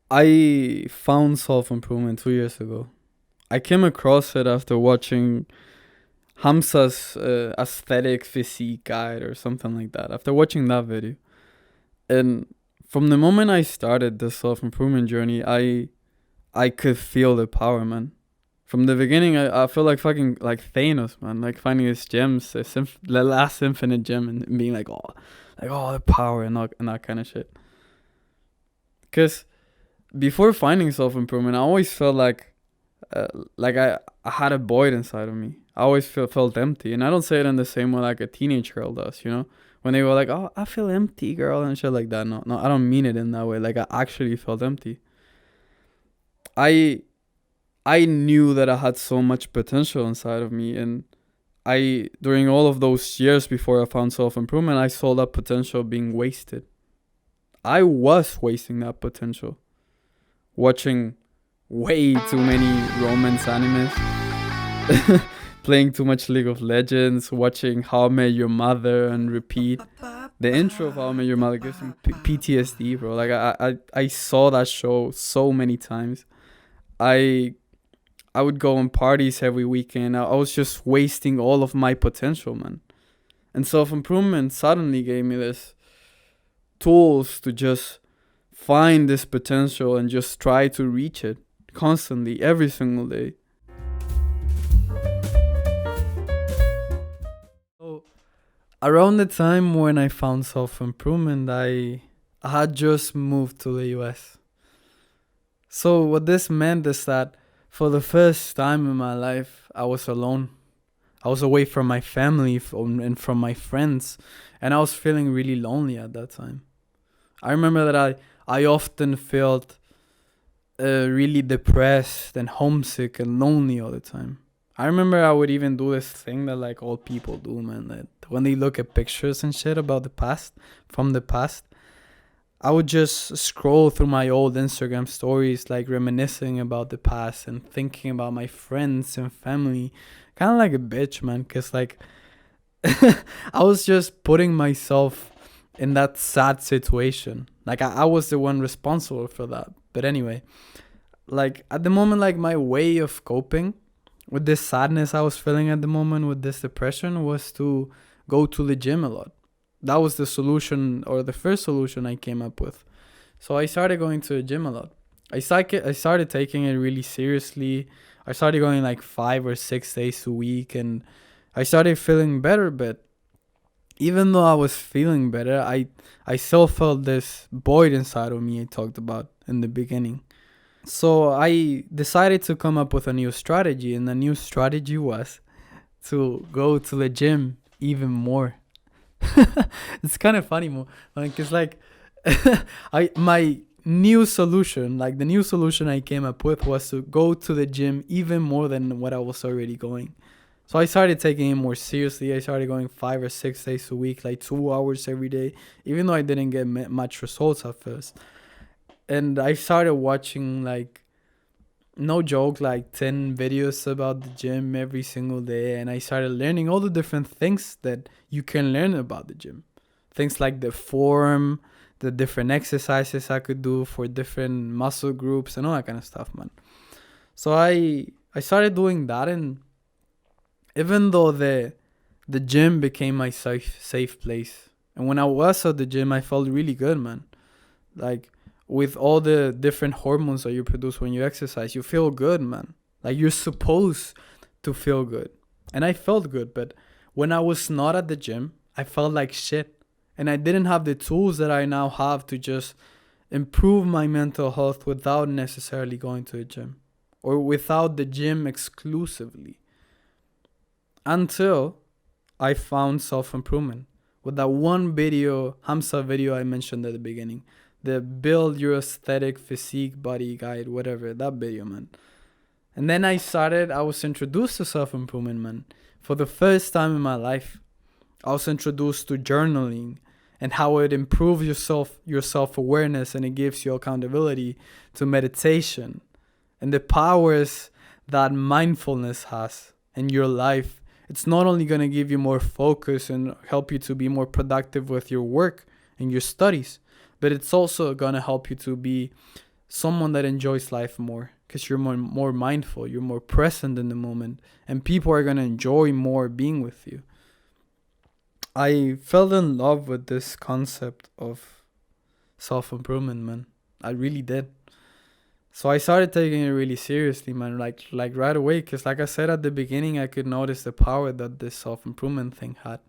I found self-improvement 2 years ago. I came across it after watching Hamza's aesthetic physique guide or something like that. After watching that video, and from the moment I started the self-improvement journey, I could feel the power, man. From the beginning, I feel like fucking like Thanos, man. Like finding his gems, the last infinite gem, and being like, the power and that kind of shit. Cause before finding self improvement, I always felt uh, I had a void inside of me. I always felt empty, and I don't say it in the same way like a teenage girl does, you know. When they were like, "Oh, I feel empty, girl," and shit like that. No, no, I don't mean it in that way. Like I actually felt empty. I I knew that I had so much potential inside of me, and I during all of those years before I found self improvement, I saw that potential being wasted. I was wasting that potential, watching way too many romance animes, playing too much League of Legends, watching How I Met Your Mother and repeat. The intro of How I Met Your Mother gives me PTSD, bro. Like I saw that show so many times. I I would go on parties every weekend. I was just wasting all of my potential, man. And self improvement suddenly gave me this tools to just find this potential and just try to reach it constantly every single day. So around the time when I found self improvement, I had just moved to the US. So what this meant is that for the first time in my life, I was alone. I was away from my family and from my friends, and I was feeling really lonely at that time. I remember that I often felt really depressed and homesick and lonely all the time. I remember I would even do this thing that like old people do, man. That when they look at pictures and shit about the past, from the past, I would just scroll through my old Instagram stories, like reminiscing about the past and thinking about my friends and family. Kind of like a bitch, man, because like I was just putting myself in that sad situation. Like I was the one responsible for that. But anyway, like at the moment, like my way of coping with this sadness I was feeling at the moment with this depression was to go to the gym a lot. That was the solution or the first solution I came up with. So I started going to the gym a lot. I started taking it really seriously. I started going like 5 or 6 days a week, and I started feeling better. But even though I was feeling better, I still felt this void inside of me I talked about in the beginning. So I decided to come up with a new strategy, and the new strategy was to go to the gym even more. It's kind of funny, like it's like I my new solution, like the new solution I came up with was to go to the gym even more than what I was already going. So I started taking it more seriously. I started going 5 or 6 days a week, like 2 hours every day, even though I didn't get much results at first. And I started watching like no joke, like 10 videos about the gym every single day. And I started learning all the different things that you can learn about the gym. Things like the form, the different exercises I could do for different muscle groups and all that kind of stuff, man. So I started doing that, and even though the gym became my safe place. And when I was at the gym, I felt really good, man. Like with all the different hormones that you produce when you exercise, you feel good, man. Like you're supposed to feel good. And I felt good, but when I was not at the gym, I felt like shit. And I didn't have the tools that I now have to just improve my mental health without necessarily going to the gym or without the gym exclusively. Until I found self-improvement with that one video, Hamza video I mentioned at the beginning. The build your aesthetic physique body guide, whatever, that video, man. And then I was introduced to self-improvement, man. For the first time in my life, I was introduced to journaling and how it improves your self-awareness, and it gives you accountability, to meditation and the powers that mindfulness has in your life. It's not only going to give you more focus and help you to be more productive with your work and your studies, but it's also going to help you to be someone that enjoys life more, because you're more mindful, you're more present in the moment, and people are going to enjoy more being with you. I fell in love with this concept of self-improvement, man. I really did. So I started taking it really seriously, man, like right away, because like I said at the beginning, I could notice the power that this self-improvement thing had.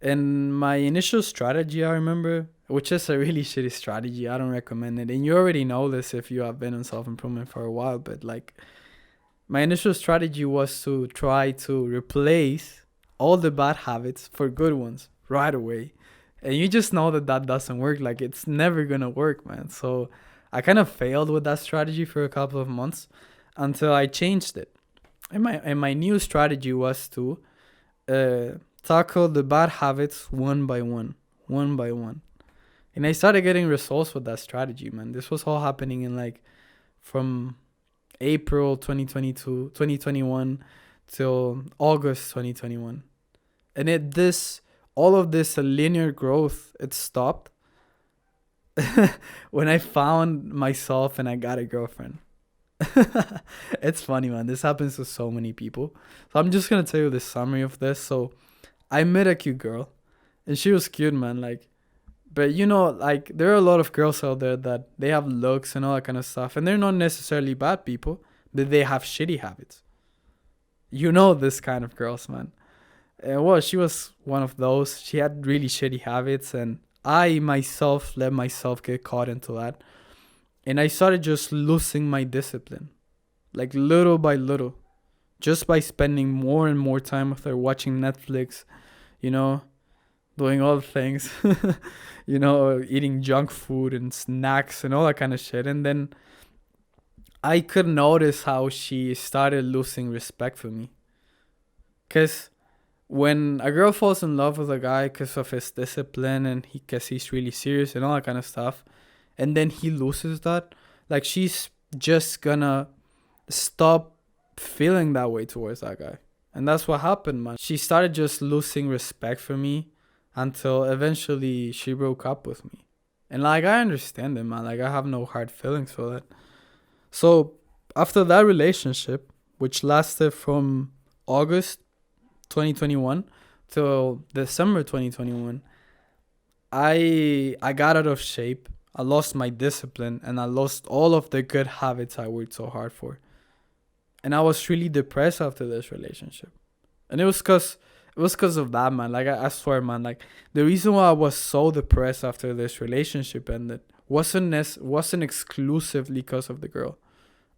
And my initial strategy, I remember, which is a really shitty strategy, I don't recommend it. And you already know this if you have been in self-improvement for a while, but like my initial strategy was to try to replace all the bad habits for good ones right away. And you just know that that doesn't work. Like, it's never going to work, man. So I kind of failed with that strategy for a couple of months until I changed it. And my new strategy was to tackle the bad habits one by one, one by one. And I started getting results with that strategy, man. This was all happening in like from April 2021 till August 2021. And all of this linear growth, it stopped when I found myself and I got a girlfriend. It's funny, man. This happens to so many people. So I'm just gonna tell you the summary of this. So I met a cute girl, and she was cute, man. Like, but like there are a lot of girls out there that they have looks and all that kind of stuff, and they're not necessarily bad people, but they have shitty habits. This kind of girls, man. And well, she was one of those. She had really shitty habits, and I myself let myself get caught into that. And I started just losing my discipline, like little by little, just by spending more and more time with her, watching Netflix, you know, doing all the things, eating junk food and snacks and all that kind of shit. And then I could notice how she started losing respect for me. Because when a girl falls in love with a guy because of his discipline and because he's really serious and all that kind of stuff, and then he loses that, like, she's just gonna stop feeling that way towards that guy. And that's what happened, man. She started just losing respect for me until eventually she broke up with me. And like, I understand it, man. Like, I have no hard feelings for that. So after that relationship, which lasted from August 2021 till December 2021, I got out of shape. I lost my discipline and I lost all of the good habits I worked so hard for. And I was really depressed after this relationship. And it was cause of that, man. Like, I swear, man, like, the reason why I was so depressed after this relationship ended wasn't exclusively because of the girl.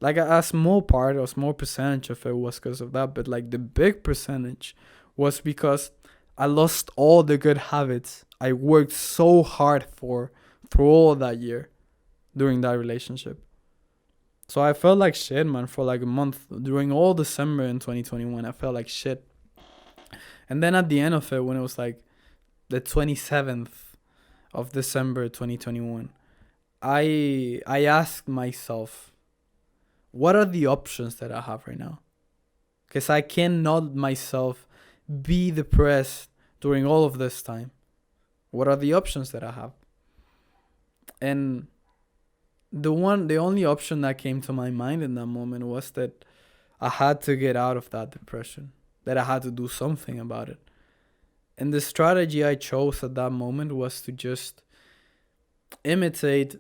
Like, a small part or small percentage of it was because of that, but like the big percentage was because I lost all the good habits I worked so hard for through all that year during that relationship. So I felt like shit, man, for like a month. During all December in 2021, I felt like shit. And then at the end of it, when it was like the 27th of December 2021, I asked myself, what are the options that I have right now? Because I cannot myself be depressed during all of this time. What are the options that I have? And the only option that came to my mind in that moment was that I had to get out of that depression, that I had to do something about it. And the strategy I chose at that moment was to just imitate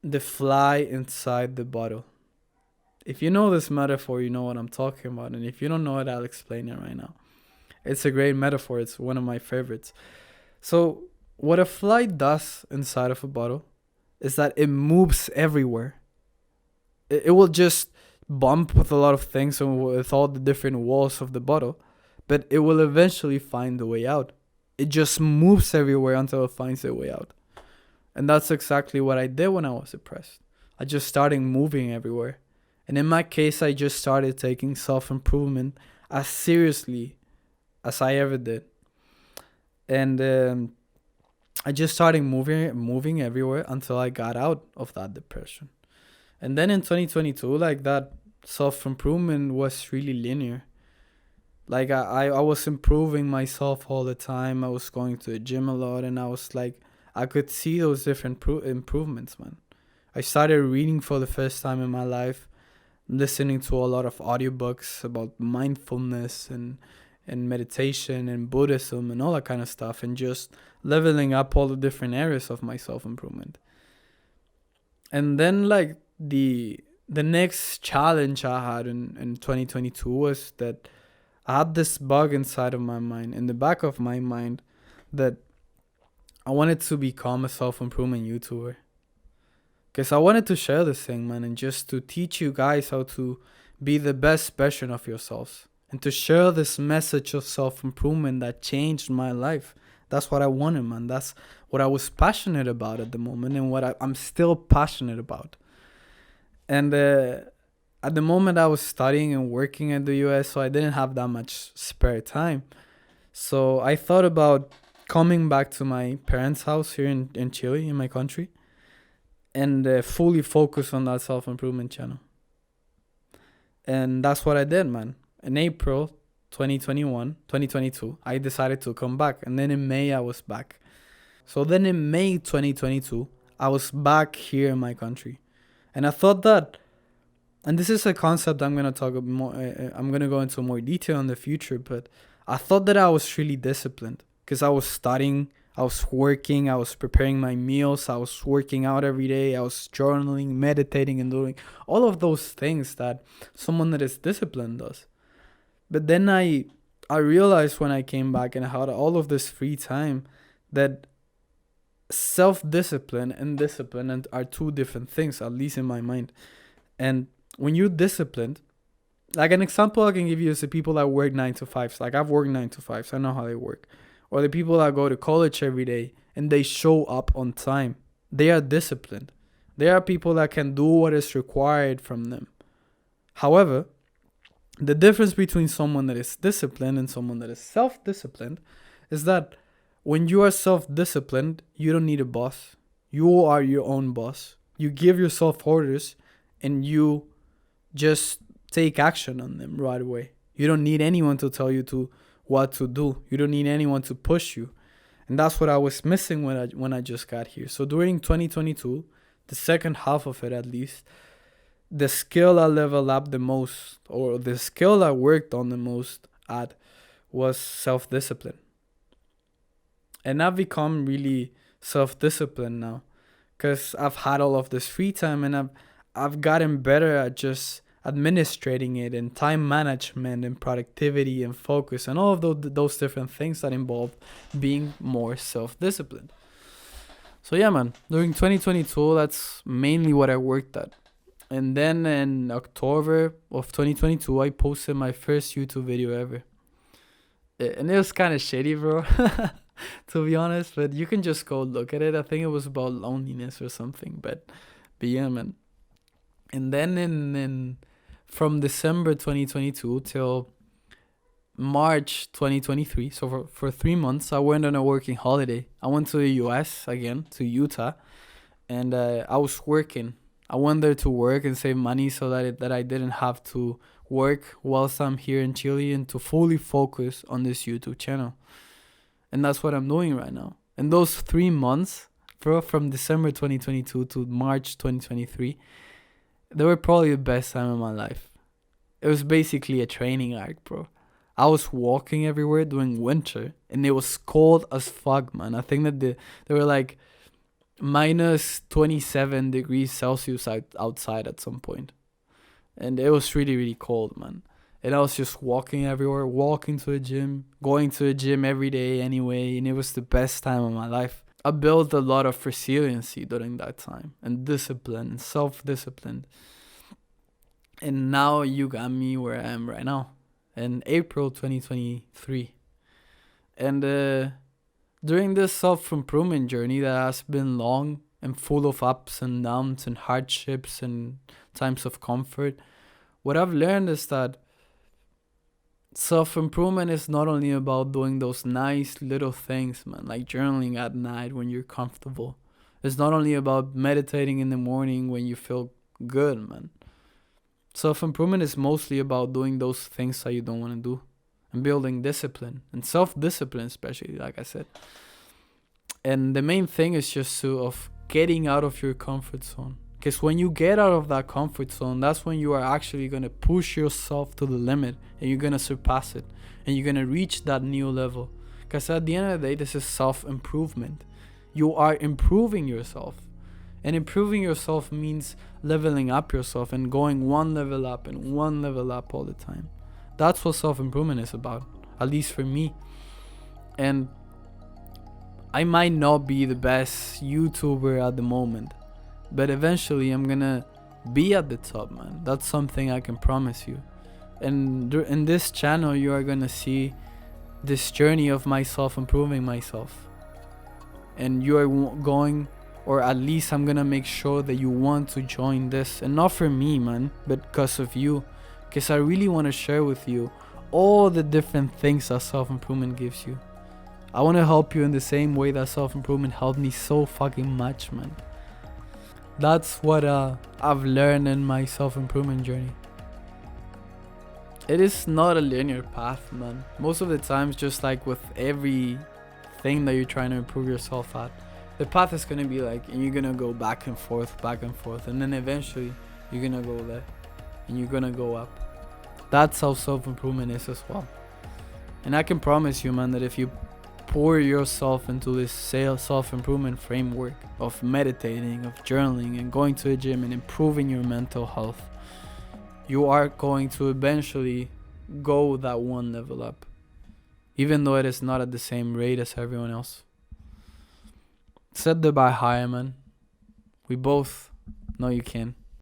the fly inside the bottle. If you know this metaphor, you know what I'm talking about. And if you don't know it, I'll explain it right now. It's a great metaphor. It's one of my favorites. So what a fly does inside of a bottle is that it moves everywhere. It will just bump with a lot of things and with all the different walls of the bottle, but it will eventually find the way out. It just moves everywhere until it finds a way out. And that's exactly what I did when I was depressed. I just started moving everywhere. And in my case, I just started taking self-improvement as seriously as I ever did. And I just started moving everywhere until I got out of that depression. And then in 2022, like, that self-improvement was really linear. Like, I was improving myself all the time. I was going to the gym a lot, and I was like, I could see those different improvements, man. I started reading for the first time in my life, listening to a lot of audiobooks about mindfulness and meditation and Buddhism and all that kind of stuff, and just leveling up all the different areas of my self-improvement. And then like the next challenge I had in 2022 was that I had this bug inside of my mind, in the back of my mind, that I wanted to become a self-improvement YouTuber. Because I wanted to share this thing, man, and just to teach you guys how to be the best version of yourselves. And to share this message of self-improvement that changed my life. That's what I wanted, man. That's what I was passionate about at the moment, and what I'm still passionate about. And at the moment, I was studying and working in the US, so I didn't have that much spare time. So I thought about coming back to my parents' house here in Chile, in my country, and fully focus on that self-improvement channel. And that's what I did, man. In April 2022, I decided to come back. And then in May, I was back. So then in May 2022, I was back here in my country. And I thought that, and this is a concept I'm going to talk more, I'm going to go into more detail in the future, but I thought that I was really disciplined because I was studying, I was working, I was preparing my meals, I was working out every day, I was journaling, meditating, and doing all of those things that someone that is disciplined does. But then I realized when I came back and I had all of this free time that self-discipline and discipline are two different things, at least in my mind. And when you're disciplined, like an example I can give you is the people that work 9 to 5s. Like I've worked 9 to 5s, I know how they work. Or the people that go to college every day and they show up on time. They are disciplined. They are people that can do what is required from them. However, the difference between someone that is disciplined and someone that is self-disciplined is that when you are self-disciplined, you don't need a boss. You are your own boss. You give yourself orders and you just take action on them right away. You don't need anyone to tell you what to do. You don't need anyone to push you. And that's what I was missing when I just got here. So during 2022, the second half of it at least, the skill I leveled up the most, or the skill I worked on the most at, was self-discipline. And I've become really self-disciplined now because I've had all of this free time, and I've gotten better at just administrating it, and time management and productivity and focus and all of those different things that involve being more self-disciplined. So yeah, man, during 2022, that's mainly what I worked at. And then in October of 2022, I posted my first YouTube video ever. And it was kind of shitty, bro, to be honest, but you can just go look at it. I think it was about loneliness or something, but yeah, man. And then in from December 2022 till March 2023, so for 3 months, I went on a working holiday. I went to the US again, to Utah, and I was working. I went there to work and save money so that I didn't have to work whilst I'm here in Chile, and to fully focus on this YouTube channel. And that's what I'm doing right now. And those 3 months, bro, from December 2022 to March 2023, they were probably the best time of my life. It was basically a training arc, bro. I was walking everywhere during winter, and it was cold as fuck, man. I think that they were like minus 27 degrees Celsius outside at some point. And it was really, really cold, man. And I was just walking everywhere, walking to the gym, going to the gym every day anyway. And it was the best time of my life. I built a lot of resiliency during that time, and discipline and self-discipline. And now you got me where I am right now in April 2023. And during this self-improvement journey that has been long and full of ups and downs and hardships and times of comfort, what I've learned is that self-improvement is not only about doing those nice little things, man, like journaling at night when you're comfortable. It's not only about meditating in the morning when you feel good, man. Self-improvement is mostly about doing those things that you don't want to do, and building discipline and self-discipline, especially, like I said. And the main thing is just of getting out of your comfort zone, Because when you get out of that comfort zone, that's when you are actually going to push yourself to the limit, and you're going to surpass it, and you're going to reach that new level. Because at the end of the day, this is self-improvement. You are improving yourself. And improving yourself means leveling up yourself and going one level up and one level up all the time. That's what self-improvement is about, at least for me. And I might not be the best YouTuber at the moment, but eventually I'm gonna be at the top, man. That's something I can promise you. And in this channel, you are gonna see this journey of myself improving myself. And you are going, or at least I'm gonna make sure that you want to join this. And not for me, man, but because of you. Because I really want to share with you all the different things that self-improvement gives you. I want to help you in the same way that self-improvement helped me so fucking much, man. That's what I've learned in my self-improvement journey. It is not a linear path, man. Most of the times, just like with every thing that you're trying to improve yourself at, the path is going to be like, and you're going to go back and forth, and then eventually you're going to go there, and you're going to go up. That's how self-improvement is as well. And I can promise you, man, that if you pour yourself into this self-improvement framework of meditating, of journaling, and going to the gym and improving your mental health, you are going to eventually go that one level up, even though it is not at the same rate as everyone else. Set the bar higher, man. We both know you can.